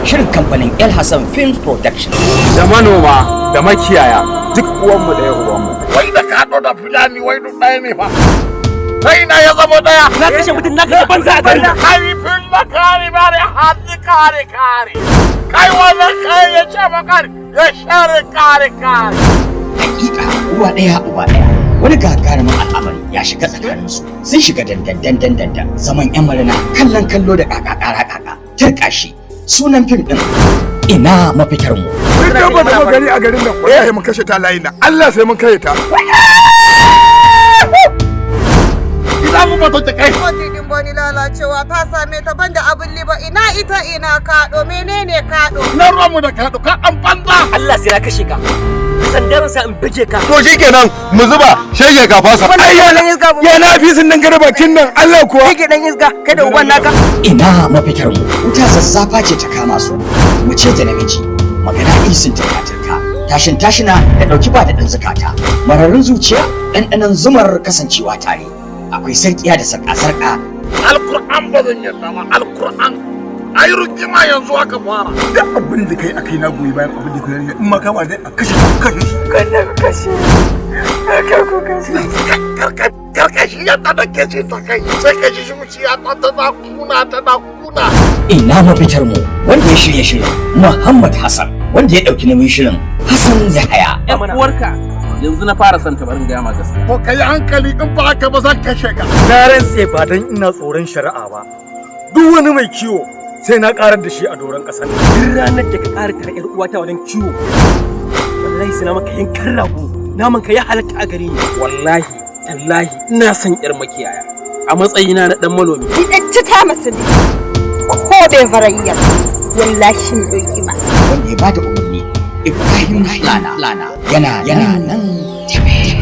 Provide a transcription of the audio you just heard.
shirin kamfanin El Hassan Films Production. Da manoma da makiyaya duk uwanmu da uwanmu. Wai da kado da fulani wai duk ɗaya ne fa. Kai na ya zama ɗaya. Na kashe mutum na kashe banza a gari. Haifin na kare bare hadi kare. Kai wannan kai ya ce makar ya share kare. Hakika uwa ɗaya uba ɗaya. Wani gagarumin al'amari ya shiga tsakaninsu. Sun shiga dandan zaman yan marina kallon kallo da kaka turkashi. Sunan fim ɗin ina mafitar mu. Duk da ba ta gani a garin nan wallahi mun kashe ta layin nan. Allah sai mun kai ta. Za mu mato ta kai. Kotun boni lalacewa ta same ta banda abin liba ina ita ina kaɗo menene kaɗo. Na ruwan mu da kaɗo ka ɗan banza. Allah sai ya kashe ka. Sandarin sa in bige ka. To shikenan mu zuba shege ka fasa. Ya na fi sun dangare bakin nan Allah kuwa. Shege dan iska kai da uban naka. Ina mafitar mu. Wuta zazzafa ce ta kama su. Mace da namiji. Magana isin turka. Tashin tashina da ɗauki ba da ɗan zakata. Mararin zuciya ɗanɗanon zumar kasancewa tare. Akwai sarƙiya da sarƙa. Alkur'an ba zan yarda ba alkur'an. Ai rugima yanzu aka fara. Da abin da kai akai na goyi bayan abin da kai ne in ma kama dai a kashe shi. Kada ku kashe. Kada ku kashe. Karkashi yadda da ke ce ta kai sai ka ji zuciya ta tana kuna. Ina mafitar mu wanda ya shirya shirin Muhammad Hassan wanda ya ɗauki nauyin shirin Hassan Yahaya. Yan uwarka yanzu na fara son ta barin gaya ma gaskiya. Ko kai hankali in ba haka ba zan kashe ka. Na rantse ba dan ina tsoron shari'a ba. Duk wani mai kiwo sai na karar da shi a doron ƙasar. Duk ranar da ka ƙara tare ƴar uwata wajen kiwo. Wallahi sai na maka yankan rago. Naman ka ya halatta a gare ni. Wallahi tallahi ina son ƴar makiyaya. A matsayina na dan malomi. Idan ta masu ne ko bai farayyar wallahi mu ɗauki ma. Wanda ya bada umarni Ibrahim Lana yana nan tafe.